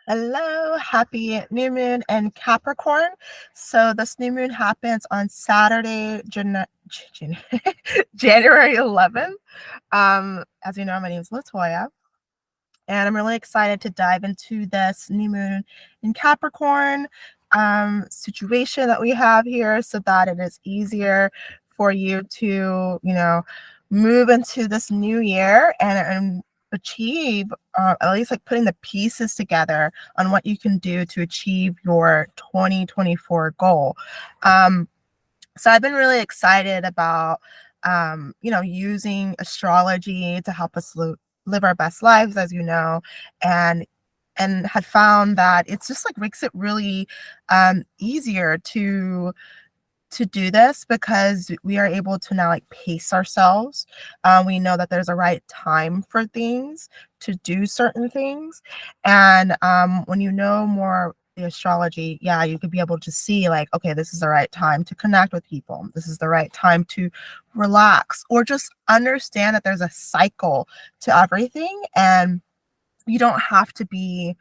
Hello, happy new moon in Capricorn. So this new moon happens on Saturday, January 11th. As you know, my name is Latoya, and I'm really excited to dive into this new moon in Capricorn situation that we have here so that it is easier for you to, move into this new year and achieve, at least like putting the pieces together on what you can do to achieve your 2024 goal. So I've been really excited about, using astrology to help us live our best lives, as you know, and had found that it's just like makes it really easier to do this because we are able to now like pace ourselves. We know that there's a right time for things to do certain things. And when you know more the astrology, yeah, you could be able to see like, okay, this is the right time to connect with people. This is the right time to relax or just understand that there's a cycle to everything. And you don't have to be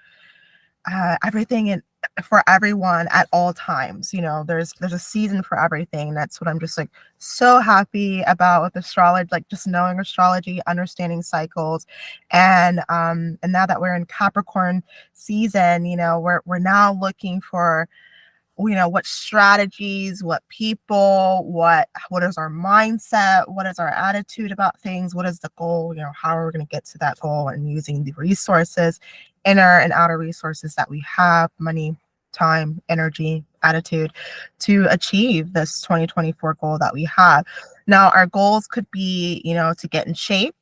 everything for everyone at all times. There's a season for everything. That's what I'm just like so happy about with astrology, like just knowing astrology, understanding cycles. And now that we're in Capricorn season, we're now looking for, what strategies, what people, what is our mindset, what is our attitude about things, what is the goal, how are we going to get to that goal, and using the resources, inner and outer resources that we have, money, time, energy, attitude, to achieve this 2024 goal that we have. Now our goals could be, to get in shape.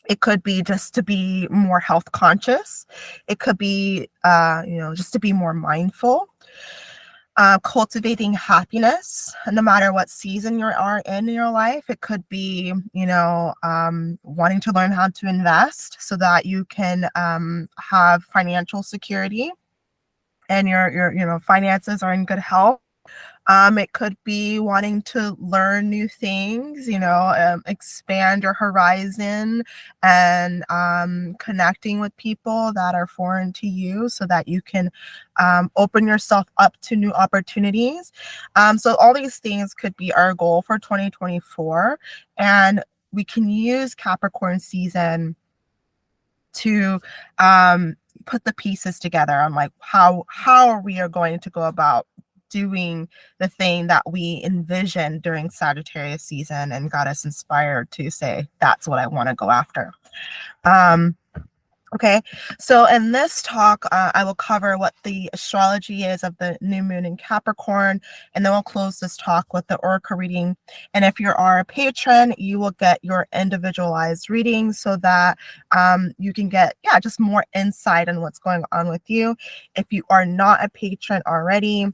It could be just to be more health conscious. It could be just to be more mindful. Cultivating happiness no matter what season you are in your life. It could be, wanting to learn how to invest so that you can have financial security and your finances are in good health. It could be wanting to learn new things, expand your horizon and connecting with people that are foreign to you so that you can open yourself up to new opportunities. So all these things could be our goal for 2024. And we can use Capricorn season to put the pieces together on like how we are going to go about doing the thing that we envisioned during Sagittarius season and got us inspired to say, that's what I want to go after. Okay, so in this talk, I will cover what the astrology is of the new moon in Capricorn, and then we'll close this talk with the oracle reading. And if you are a patron, you will get your individualized reading so that you can get, just more insight on what's going on with you. If you are not a patron already,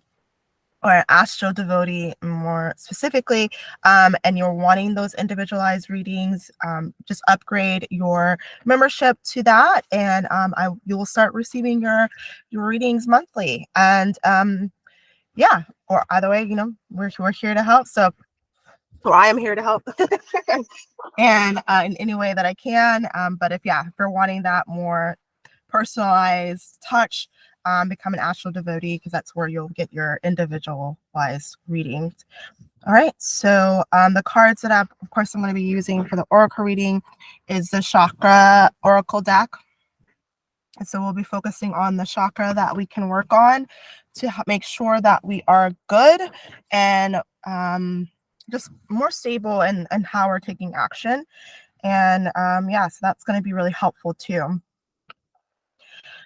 or an astro devotee more specifically, and you're wanting those individualized readings, just upgrade your membership to that, and you will start receiving your readings monthly. And or either way, we're here to help. So I am here to help and in any way that I can. But if you're wanting that more personalized touch, become an astral devotee, because that's where you'll get your individualized readings. All right, so the cards that of course I'm going to be using for the oracle reading is the chakra oracle deck. And so we'll be focusing on the chakra that we can work on to make sure that we are good and just more stable in how we're taking action. And so that's going to be really helpful too.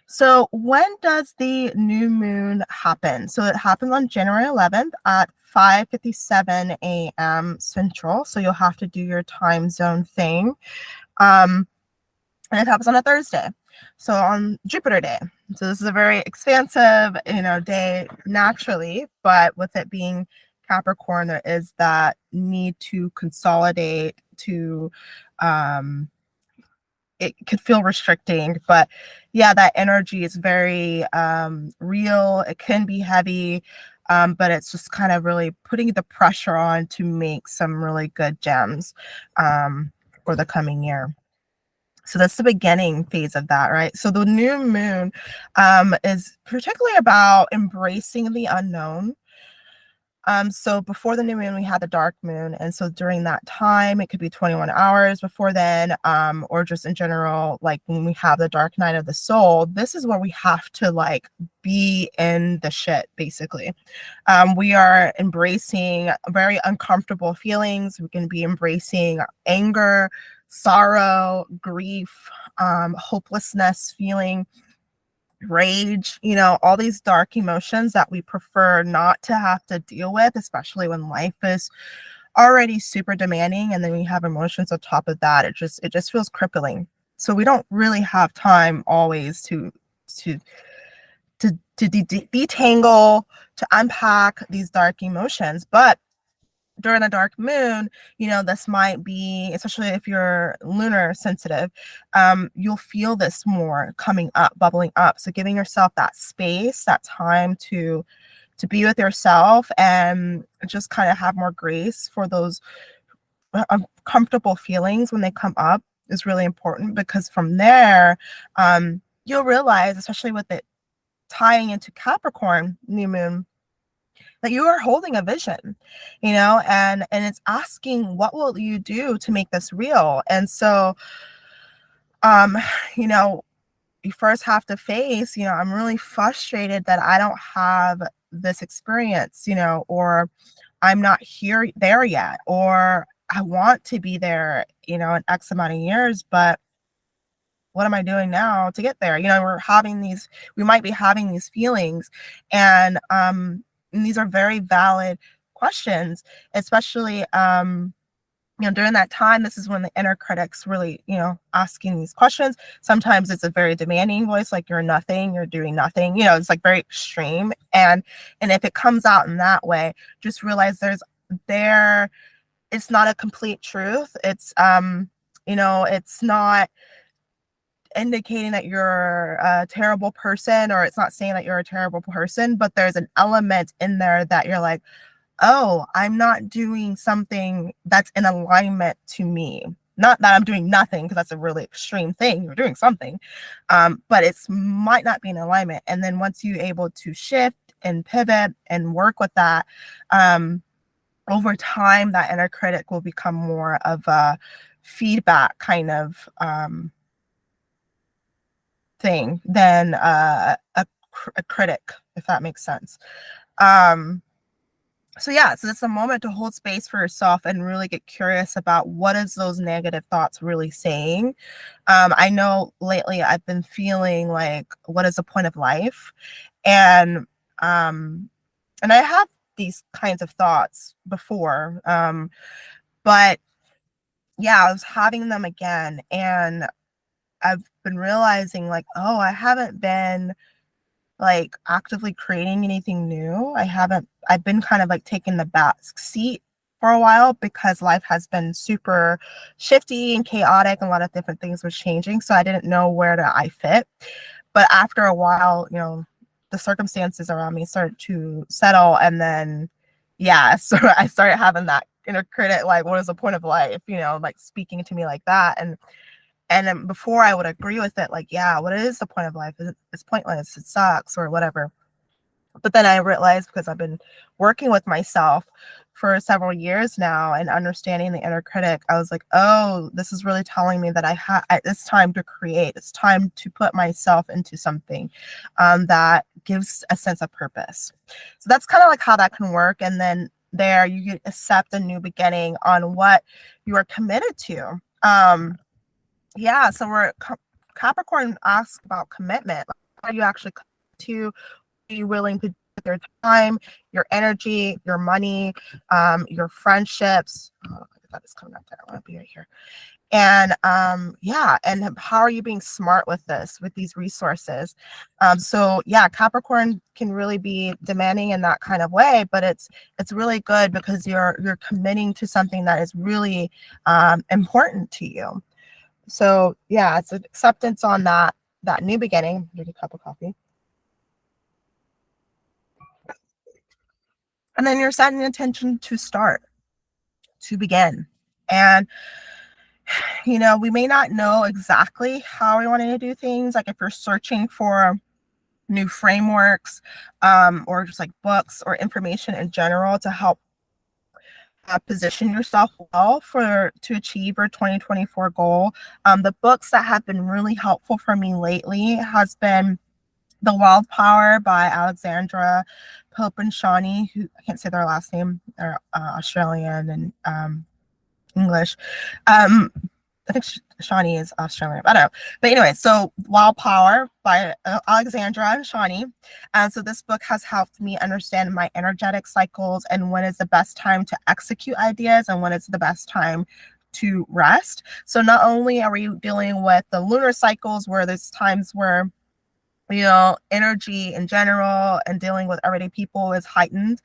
So when does the new moon happen? So it happens on January 11th at 5:57 a.m. Central. So you'll have to do your time zone thing. And it happens on a Thursday. So on Jupiter Day. So this is a very expansive, day naturally, but with it being Capricorn, there is that need to consolidate to it could feel restricting, but that energy is very real. It can be heavy, but it's just kind of really putting the pressure on to make some really good gems for the coming year. So that's the beginning phase of that, right? So the new moon is particularly about embracing the unknown. So before the new moon, we had the dark moon, and so during that time, it could be 21 hours before then, or just in general, like when we have the dark night of the soul. This is where we have to like be in the shit, basically. We are embracing very uncomfortable feelings. We can be embracing anger, sorrow, grief, hopelessness, feeling rage, all these dark emotions that we prefer not to have to deal with, especially when life is already super demanding and then we have emotions on top of that. It just feels crippling. So we don't really have time always to detangle, to unpack these dark emotions. But during a dark moon, this might be, especially if you're lunar sensitive, you'll feel this more coming up, bubbling up. So giving yourself that space, that time to be with yourself and just kind of have more grace for those uncomfortable feelings when they come up is really important, because from there, you'll realize, especially with it tying into Capricorn new moon, that you are holding a vision, and it's asking, what will you do to make this real? And so, um, you know, you first have to face, I'm really frustrated that I don't have this experience, or I'm not there yet, or I want to be there, in X amount of years, but what am I doing now to get there? We might be having these feelings, and these are very valid questions, especially, during that time. This is when the inner critic's really, asking these questions. Sometimes it's a very demanding voice, like you're nothing, you're doing nothing, it's like very extreme. And if it comes out in that way, just realize there, it's not a complete truth. It's not indicating that you're a terrible person, or it's not saying that you're a terrible person, but there's an element in there that you're like, oh, I'm not doing something that's in alignment to me. Not that I'm doing nothing, because that's a really extreme thing. You're doing something, but it's might not be in alignment. And then once you're able to shift and pivot and work with that, over time, that inner critic will become more of a feedback kind of thing than a critic, if that makes sense. So yeah, so it's a moment to hold space for yourself and really get curious about what is those negative thoughts really saying. I know lately I've been feeling like, what is the point of life? And um, and I have these kinds of thoughts before, but yeah, I was having them again, and I've been realizing like, oh, I haven't been like actively creating anything new. I've been kind of like taking the back seat for a while, because life has been super shifty and chaotic, and a lot of different things were changing. So I didn't know where I fit. But after a while, the circumstances around me started to settle. And then, yeah, so I started having that inner critic, like, what is the point of life? Like speaking to me like that. And then before I would agree with it, like, yeah, what is the point of life? It's pointless. It sucks, or whatever. But then I realized, because I've been working with myself for several years now and understanding the inner critic, I was like, oh, this is really telling me that it's time to create. It's time to put myself into something that gives a sense of purpose. So that's kind of like how that can work. And then there you accept a new beginning on what you are committed to. Yeah, so Capricorn asks about commitment. Are you actually to be willing to put your time, your energy, your money, your friendships? Oh, that is coming up there. I want to be right here. And yeah, and how are you being smart with with these resources? So yeah, Capricorn can really be demanding in that kind of way, but it's really good, because you're committing to something that is really important to you. So yeah, it's an acceptance on that new beginning. Drink a cup of coffee. And then you're setting an intention to start, to begin. And we may not know exactly how we want to do things. Like if you're searching for new frameworks, or just like books or information in general to help position yourself well for to achieve your 2024 goal. The books that have been really helpful for me lately has been The Wild Power by Alexandra Pope and Shawnee, who I can't say their last name. They're Australian and English. Um, I think Shawnee is Australian. I don't know. But anyway, so Wild Power by Alexandra and Shawnee. And so this book has helped me understand my energetic cycles and when is the best time to execute ideas and when is the best time to rest. So not only are we dealing with the lunar cycles where there's times where energy in general and dealing with everyday people is heightened.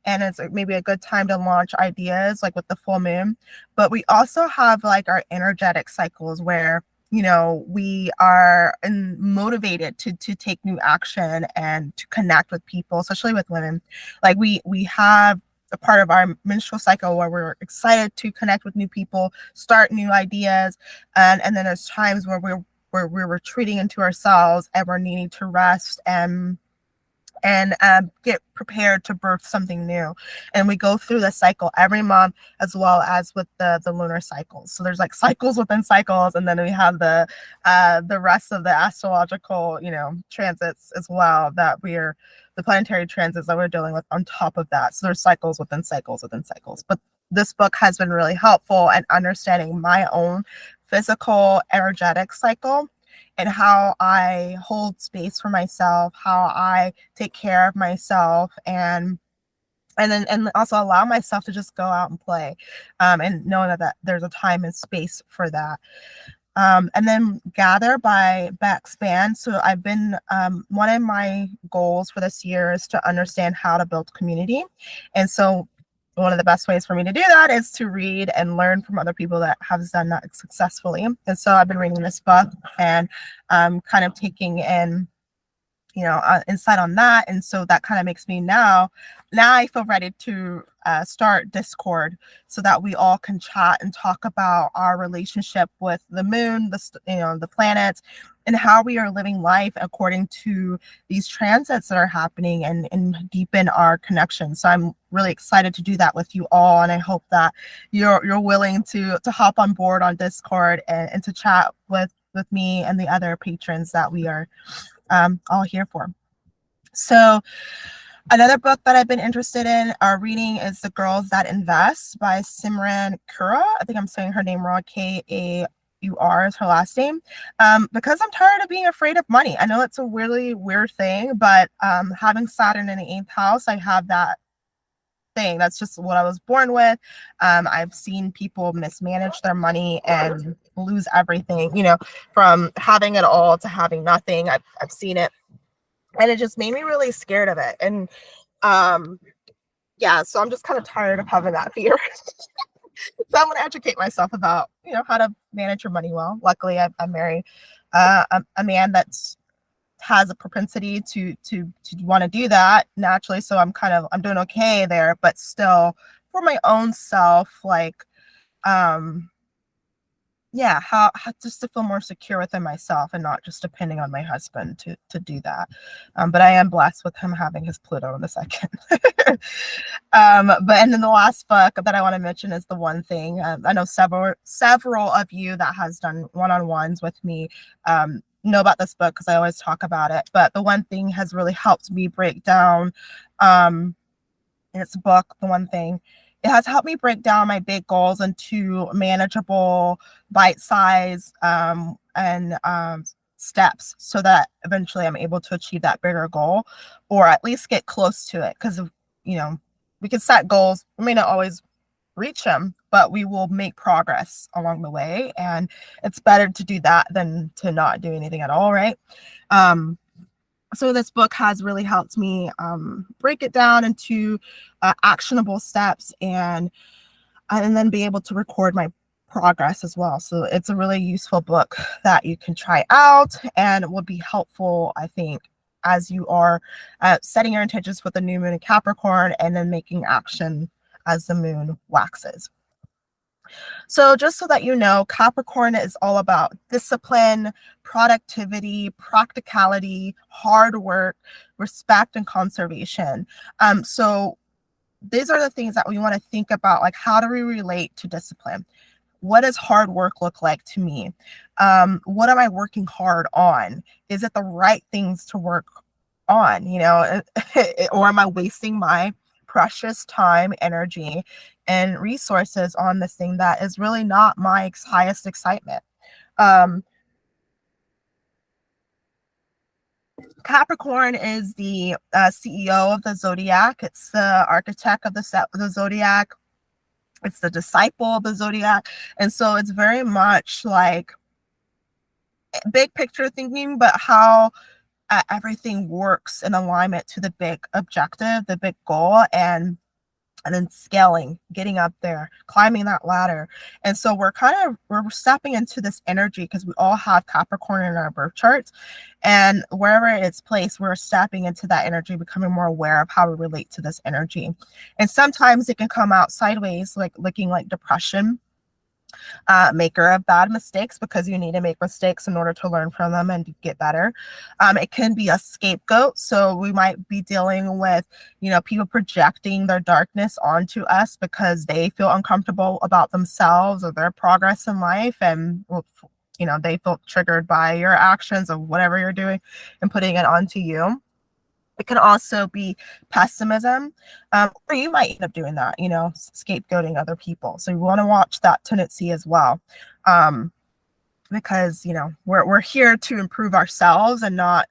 And it's maybe a good time to launch ideas like with the full moon. But we also have like our energetic cycles where, we are motivated to take new action and to connect with people, especially with women. Like we have a part of our menstrual cycle where we're excited to connect with new people, start new ideas. And then there's times where we're retreating into ourselves and we're needing to rest and get prepared to birth something new. And we go through the cycle every month, as well as with the lunar cycles. So there's like cycles within cycles, and then we have the rest of the astrological transits as well, the planetary transits that we're dealing with on top of that. So there's cycles within cycles within cycles. But this book has been really helpful in understanding my own physical energetic cycle and how I hold space for myself, how I take care of myself, and also allow myself to just go out and play, and know that there's a time and space for that. And then Gather by Bex Band. So I've been, one of my goals for this year is to understand how to build community. And so one of the best ways for me to do that is to read and learn from other people that have done that successfully. And so I've been reading this book and kind of taking in insight on that. And so that kind of makes me now I feel ready to start Discord so that we all can chat and talk about our relationship with the moon, the planets, and how we are living life according to these transits that are happening and deepen our connection. So I'm really excited to do that with you all. And I hope that you're willing to hop on board on Discord and to chat with me and the other patrons that we are all here for. So another book that I've been interested in reading is The Girls That Invest by Simran Kaur. I think I'm saying her name wrong. Kaur is her last name. Because I'm tired of being afraid of money. I know it's a really weird thing, but having Saturn in the 8th house, I have that thing. That's just what I was born with. I've seen people mismanage their money and lose everything, from having it all to having nothing. I've seen it, and it just made me really scared of it. And so I'm just kind of tired of having that fear. So I'm going to educate myself about how to manage your money well. Luckily, I married a man that's has a propensity to want to do that naturally, so I'm doing okay there. But still, for my own self, like how just to feel more secure within myself and not just depending on my husband to do that. But I am blessed with him having his Pluto in the second. And then the last book that I want to mention is The One Thing. I know several of you that has done one-on-ones with me know about this book because I always talk about it. But The One Thing has really helped me break down its book, The One Thing. It has helped me break down my big goals into manageable, bite-size steps so that eventually I'm able to achieve that bigger goal or at least get close to it. Because, we can set goals. We may not always reach them, but we will make progress along the way. And it's better to do that than to not do anything at all, right? So this book has really helped me break it down into actionable steps and then be able to record my progress as well. So it's a really useful book that you can try out and it will be helpful, I think, as you are setting your intentions with the new moon in Capricorn and then making action as the moon waxes. So, just so that you know, Capricorn is all about discipline, productivity, practicality, hard work, respect, and conservation. So, these are the things that we want to think about. Like, how do we relate to discipline? What does hard work look like to me? What am I working hard on? Is it the right things to work on? Or am I wasting my precious time, energy, and resources on this thing that is really not my highest excitement? Um, Capricorn is the CEO of the zodiac. It's the architect of the zodiac. It's the disciple of the zodiac. And so it's very much like big picture thinking, but how everything works in alignment to the big objective, the big goal, and then scaling, getting up there, climbing that ladder. And so we're stepping into this energy because we all have Capricorn in our birth charts. And wherever it's placed, we're stepping into that energy, becoming more aware of how we relate to this energy. And sometimes it can come out sideways, like looking like depression, maker of bad mistakes, because you need to make mistakes in order to learn from them and get better. It can be a scapegoat. So we might be dealing with, people projecting their darkness onto us because they feel uncomfortable about themselves or their progress in life. And, they feel triggered by your actions of whatever you're doing and putting it onto you. It can also be pessimism, or you might end up doing that, scapegoating other people. So you want to watch that tendency as well, because we're here to improve ourselves and not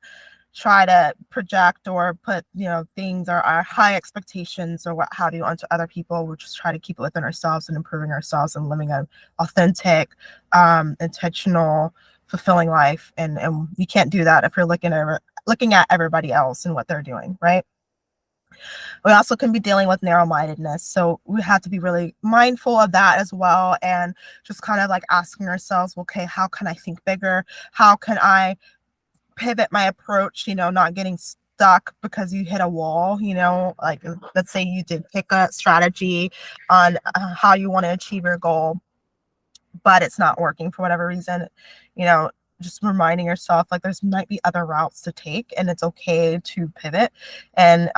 try to project or put things or our high expectations or what have you onto other people. We'll just try to keep it within ourselves and improving ourselves and living an authentic, intentional, fulfilling life. And you can't do that if you're looking at everybody else and what they're doing, right? We also can be dealing with narrow-mindedness. So we have to be really mindful of that as well. And just kind of like asking ourselves, okay, how can I think bigger? How can I pivot my approach, not getting stuck because you hit a wall, like let's say you did pick a strategy on how you want to achieve your goal, but it's not working for whatever reason, you know, just reminding yourself like there's might be other routes to take and it's okay to pivot. And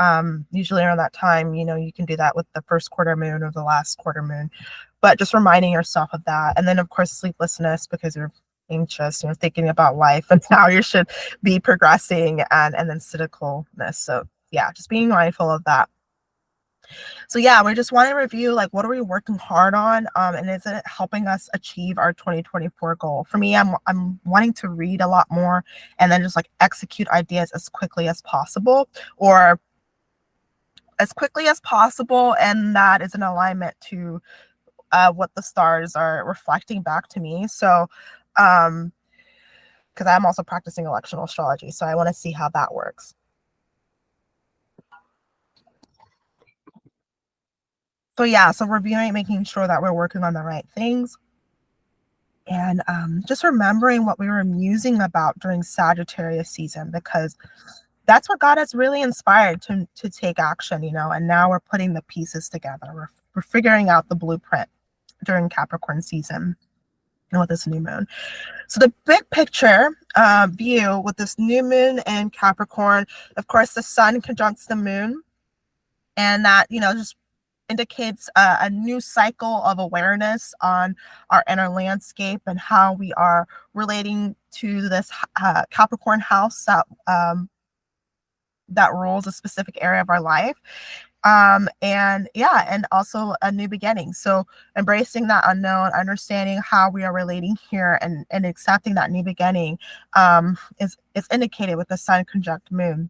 usually around that time, you can do that with the first quarter moon or the last quarter moon, but just reminding yourself of that. And then of course sleeplessness because you're anxious, thinking about life and how you should be progressing, and then cynicalness. So yeah, just being mindful of that. So yeah, we just want to review like what are we working hard on, and is it helping us achieve our 2024 goal? For me, I'm wanting to read a lot more and then just like execute ideas as quickly as possible, and that is in alignment to what the stars are reflecting back to me. So because I'm also practicing electional astrology, so I want to see how that works. So yeah, so reviewing, making sure that we're working on the right things, and just remembering what we were musing about during Sagittarius season, because that's what got us really inspired to take action, and now we're putting the pieces together. We're figuring out the blueprint during Capricorn season and with this new moon. So the big picture view with this new moon and Capricorn, of course, the sun conjuncts the moon, and that, just indicates a new cycle of awareness on our inner landscape and how we are relating to this Capricorn house that rules a specific area of our life. And yeah, and also a new beginning. So embracing that unknown, understanding how we are relating here, and accepting that new beginning is indicated with the sun conjunct moon.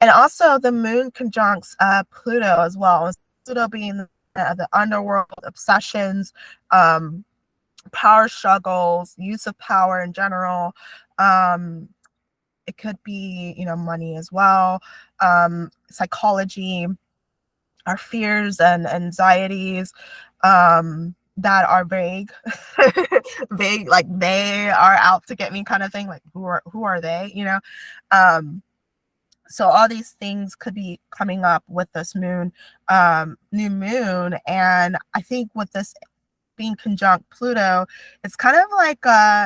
And also the moon conjuncts Pluto as well. Pluto being the underworld, obsessions, power struggles, use of power in general. It could be, money as well, psychology, our fears and anxieties that are vague, vague, like they are out to get me kind of thing. Like who are they? So all these things could be coming up with this new moon. And I think with this being conjunct Pluto, it's kind of like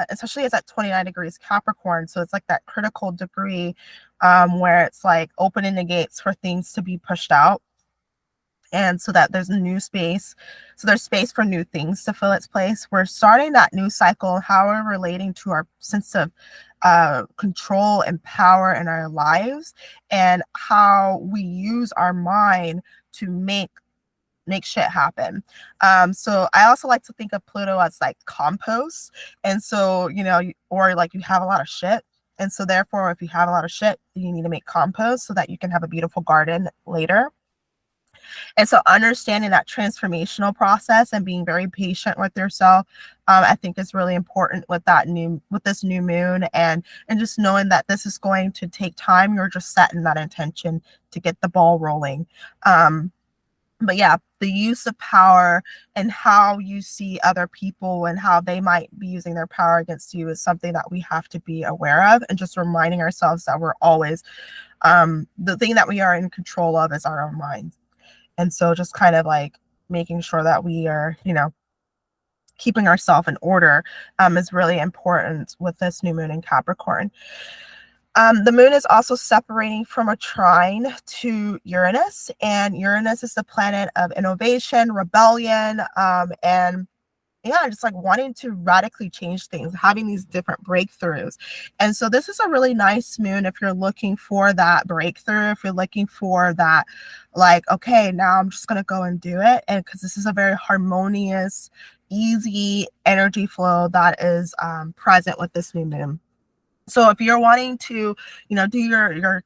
especially it's at 29 degrees Capricorn, so it's like that critical degree where it's like opening the gates for things to be pushed out, and so that there's a new space, so there's space for new things to fill its place. We're starting that new cycle, how we're relating to our sense of control and power in our lives, and how we use our mind to make shit happen. So I also like to think of Pluto as like compost. And so, or like you have a lot of shit. And so therefore, if you have a lot of shit, you need to make compost so that you can have a beautiful garden later. And so understanding that transformational process and being very patient with yourself, I think is really important with this new moon, and just knowing that this is going to take time. You're just setting that intention to get the ball rolling. But yeah, the use of power and how you see other people and how they might be using their power against you is something that we have to be aware of, and just reminding ourselves that we're always the thing that we are in control of is our own minds. And so just kind of like making sure that we are, keeping ourselves in order is really important with this new moon in Capricorn. The moon is also separating from a trine to Uranus, and Uranus is the planet of innovation, rebellion, and yeah, just like wanting to radically change things, having these different breakthroughs. And so this is a really nice moon if you're looking for that breakthrough, if you're looking for that, like, okay, now I'm just going to go and do it. And because this is a very harmonious, easy energy flow that is present with this new moon. So if you're wanting to, do your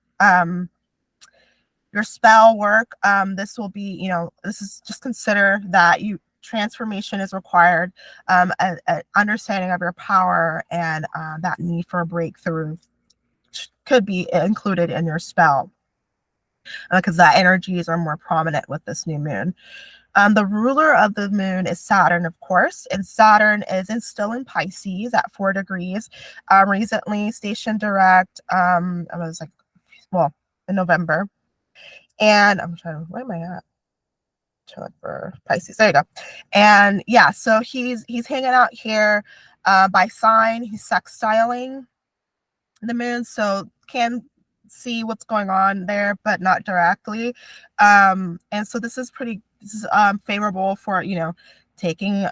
spell work, this will be, this is just consider that transformation is required, a understanding of your power, and that need for a breakthrough could be included in your spell, because that energies are more prominent with this new moon. The ruler of the moon is Saturn, of course, and Saturn is still in Pisces at 4 degrees. Recently stationed direct, I was like, well, in November. And I'm trying to, where am I at? Check for Pisces. There you go. And yeah, so he's hanging out here by sign. He's sextiling the moon, so can see what's going on there, but not directly. And so this is favorable for taking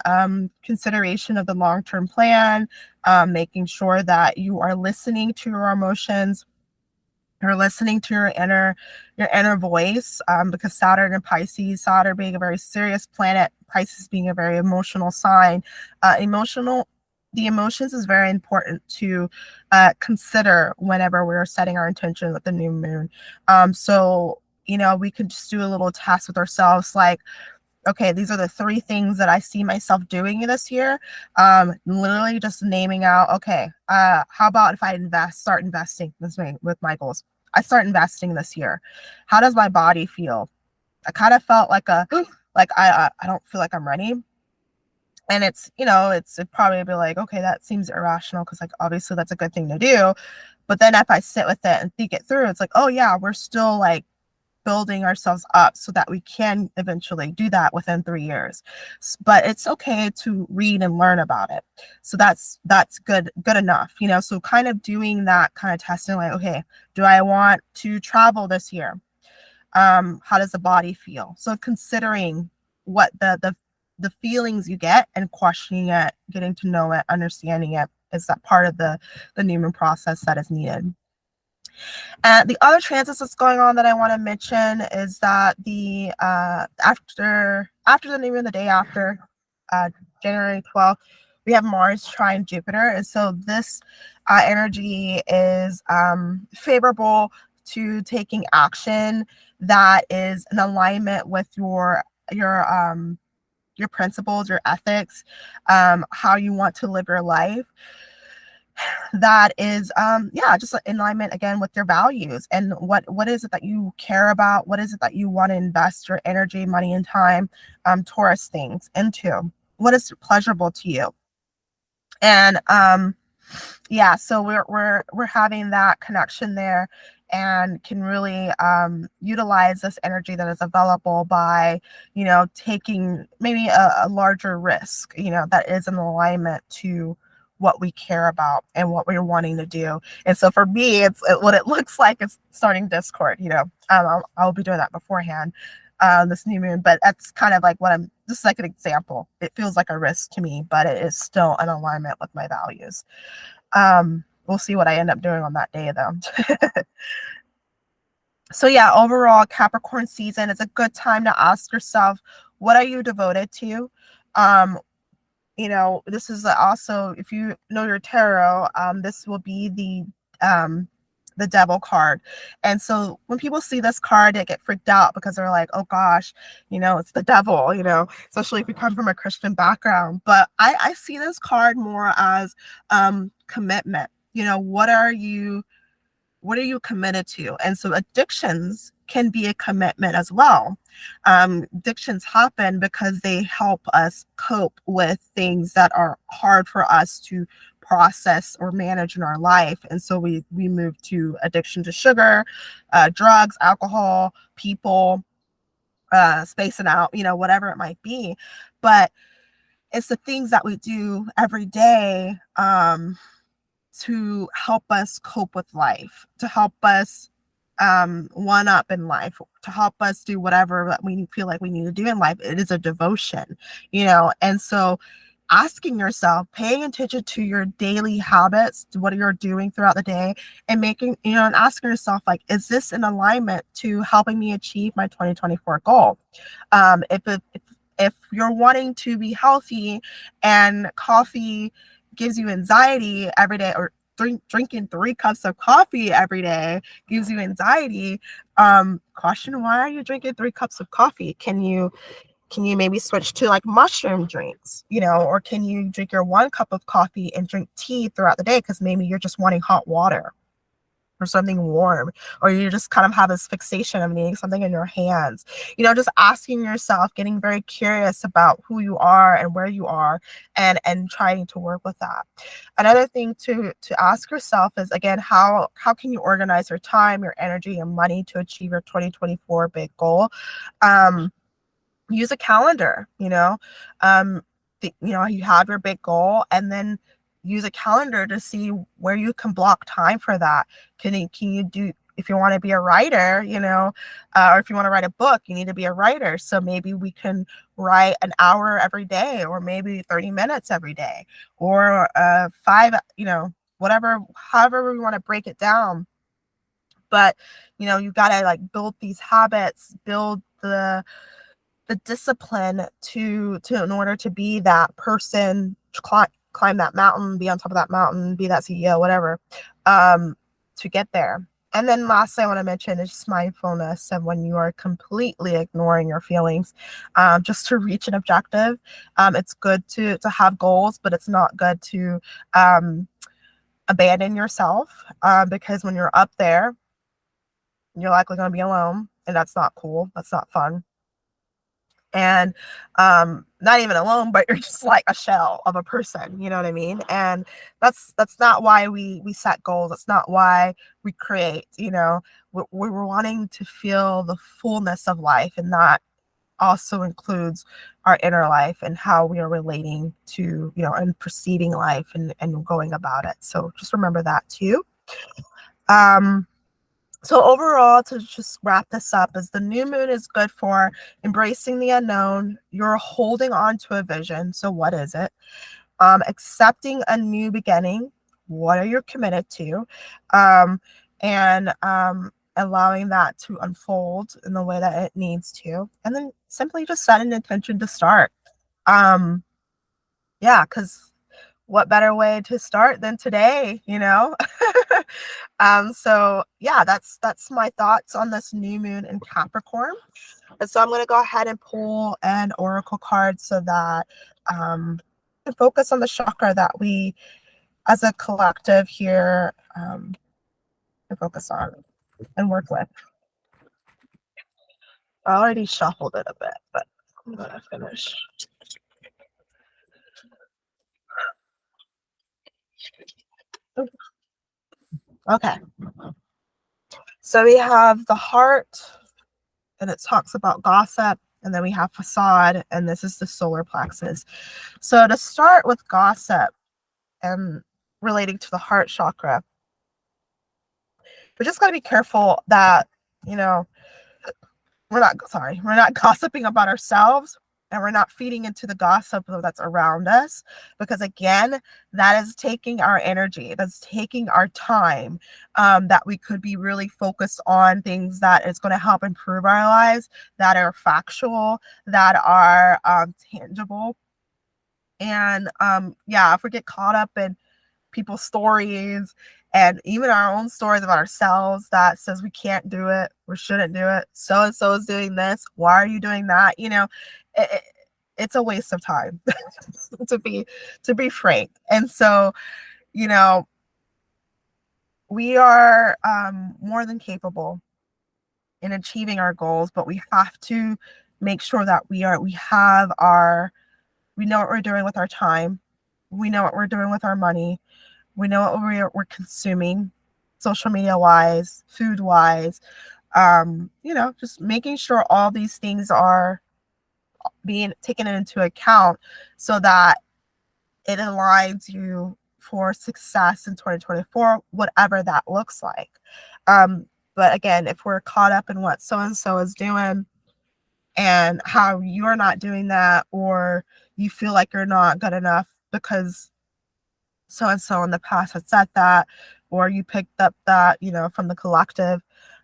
consideration of the long-term plan, making sure that you are listening to your emotions. You're listening to your inner voice, because Saturn and Pisces, Saturn being a very serious planet, Pisces being a very emotional sign. The emotions is very important to consider whenever we're setting our intention with the new moon. So we could just do a little test with ourselves, like, okay, these are the 3 things that I see myself doing this year. Literally just naming out, okay, how about if I start investing this way with my goals? I start investing this year. How does my body feel? I kind of felt like I don't feel like I'm ready. And it'd probably be like, okay, that seems irrational, because like obviously that's a good thing to do. But then if I sit with it and think it through, it's like, oh yeah, we're still like building ourselves up so that we can eventually do that within 3 years. But it's okay to read and learn about it. So that's good enough, so kind of doing that kind of testing, like, okay, do I want to travel this year? How does the body feel? So considering what the feelings you get and questioning it, getting to know it, understanding it, is that part of the new moon process that is needed. And the other transits that's going on that I want to mention is that the after the new moon, the day after, January 12th, we have Mars trine Jupiter, and so this energy is favorable to taking action that is in alignment with your principles, your ethics, how you want to live your life. That is just in alignment again with your values, and what is it that you care about, what is it that you want to invest your energy, money, and time towards things into, what is pleasurable to you. And so we're having that connection there. and can really utilize this energy that is available by, taking maybe a larger risk, that is in alignment to what we care about and what we're wanting to do. And so for me, what it looks like is starting Discord. I'll be doing that beforehand, this new moon, but that's kind of like what I'm just like an example. It feels like a risk to me, but it is still in alignment with my values. We'll see what I end up doing on that day though. So yeah, overall, Capricorn season is a good time to ask yourself, what are you devoted to? Um, this is also, if you know your tarot, this will be the devil card. And so when people see this card, they get freaked out because they're like, oh gosh, it's the devil, especially if you come from a Christian background. But I see this card more as commitment. What are you committed to? And so addictions can be a commitment as well. Addictions happen because they help us cope with things that are hard for us to process or manage in our life. And so we move to addiction to sugar, drugs, alcohol, people, spacing out, whatever it might be. But it's the things that we do every day, to help us cope with life, to help us one up in life, to help us do whatever that we feel like we need to do in life. It is a devotion, and so asking yourself, paying attention to your daily habits, to what you're doing throughout the day, and making, and asking yourself, like, is this in alignment to helping me achieve my 2024 goal? If you're wanting to be healthy and coffee gives you anxiety every day, or drinking 3 cups of coffee every day gives you anxiety, question, why are you drinking 3 cups of coffee? Can you maybe switch to like mushroom drinks, or can you drink your 1 cup of coffee and drink tea throughout the day because maybe you're just wanting hot water or something warm, or you just kind of have this fixation of needing something in your hands. Just asking yourself, getting very curious about who you are and where you are, and trying to work with that. Another thing to ask yourself is, again, how can you organize your time, your energy, and money to achieve your 2024 big goal? Use a calendar. You have your big goal, and then use a calendar to see where you can block time for that. Can you do, if you want to be a writer, or if you want to write a book, you need to be a writer. So maybe we can write an hour every day, or maybe 30 minutes every day, or 5, whatever, however we want to break it down. But you got to like build these habits, build the discipline to in order to be that person, to climb that mountain, be on top of that mountain, be that CEO, whatever, to get there. And then lastly, I want to mention is just mindfulness, and when you are completely ignoring your feelings, just to reach an objective. It's good to have goals, but it's not good to abandon yourself, because when you're up there, you're likely going to be alone, and that's not cool. That's not fun. And not even alone, but you're just like a shell of a person, you know what I mean? And that's not why we set goals. That's not why we create. We're wanting to feel the fullness of life, and that also includes our inner life and how we are relating to, and perceiving life, and going about it. So just remember that too. So overall, to just wrap this up, is the new moon is good for embracing the unknown. You're holding on to a vision. So what is it? Accepting a new beginning. What are you committed to? And allowing that to unfold in the way that it needs to. And then simply just set an intention to start. Yeah, because what better way to start than today? So yeah, that's my thoughts on this new moon in Capricorn. And so I'm going to go ahead and pull an oracle card so that can focus on the chakra that we as a collective here can focus on and work with. I already shuffled it a bit, but I'm going to finish. Okay. So we have the heart, and it talks about gossip, and then we have facade, and this is the solar plexus. So to start with gossip and relating to the heart chakra, we just got to be careful that, you know, we're not gossiping about ourselves, and we're not feeding into the gossip that's around us, because again, that is taking our energy, that's taking our time, that we could be really focused on things that is going to help improve our lives, that are factual, that are tangible. And yeah, if we get caught up in people's stories and even our own stories about ourselves that says we can't do it, we shouldn't do it, so and so is doing this, why are you doing that, it, it's a waste of time. To be frank. And so, you know we are more than capable in achieving our goals, but we have to make sure that we know what we're doing with our time, we know what we're doing with our money, we know what we're consuming, social media wise, food wise, just making sure all these things are being taken into account so that it aligns you for success in 2024, whatever that looks like. But again, if we're caught up in what so and so is doing and how you're not doing that, or you feel like you're not good enough because so and so in the past had said that, or you picked up that, from the collective,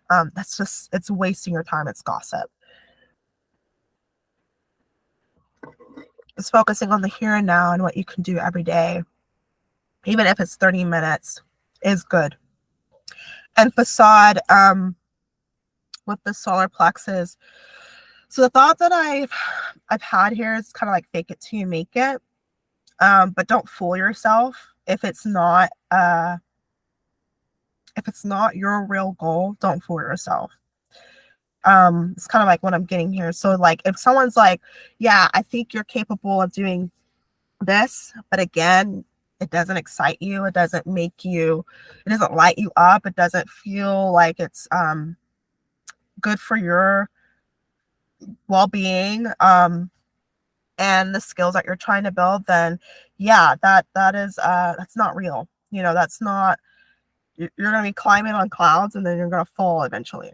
it's wasting your time. It's gossip. It's focusing on the here and now and what you can do every day, even if it's 30 minutes, is good. And facade, with the solar plexus. So the thought that I've had here is kind of like fake it till you make it. But don't fool yourself. If it's not your real goal, don't fool yourself. It's kind of like what I'm getting here. So like if someone's like, yeah, I think you're capable of doing this, but again, it doesn't excite you, it doesn't light you up, it doesn't feel like it's good for your well-being, and the skills that you're trying to build, then yeah, that's not real. That's not, you're going to be climbing on clouds and then you're going to fall eventually.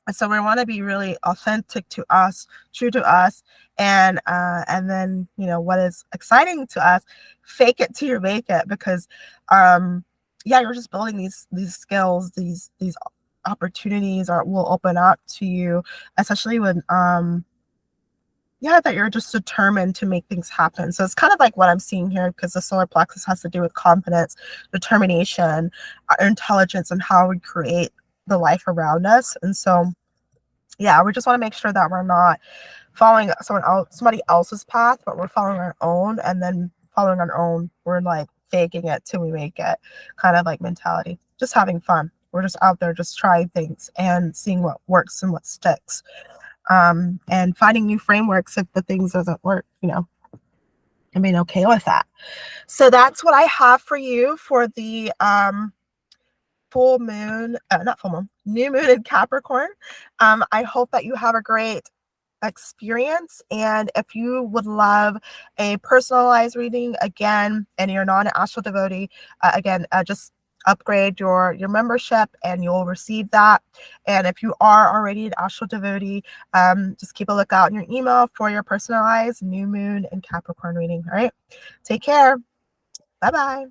And so we want to be really authentic to us, true to us, and then what is exciting to us, fake it till you make it, because yeah, you're just building these skills, these opportunities will open up to you, especially when yeah, that you're just determined to make things happen. So it's kind of like what I'm seeing here, because the solar plexus has to do with confidence, determination, intelligence, and how we create the life around us. And so, yeah, we just want to make sure that we're not following somebody else's path, but we're following our own, and then following our own, we're like faking it till we make it, kind of like mentality, just having fun. We're just out there just trying things and seeing what works and what sticks. And finding new frameworks if the things doesn't work, and being okay with that. So that's what I have for you for the full moon, not full moon, new moon in Capricorn. I hope that you have a great experience. And if you would love a personalized reading, again, and you're not an astral devotee, just upgrade your membership and you'll receive that. And if you are already an astral devotee, just keep a lookout in your email for your personalized new moon and Capricorn reading. All right, take care. Bye bye.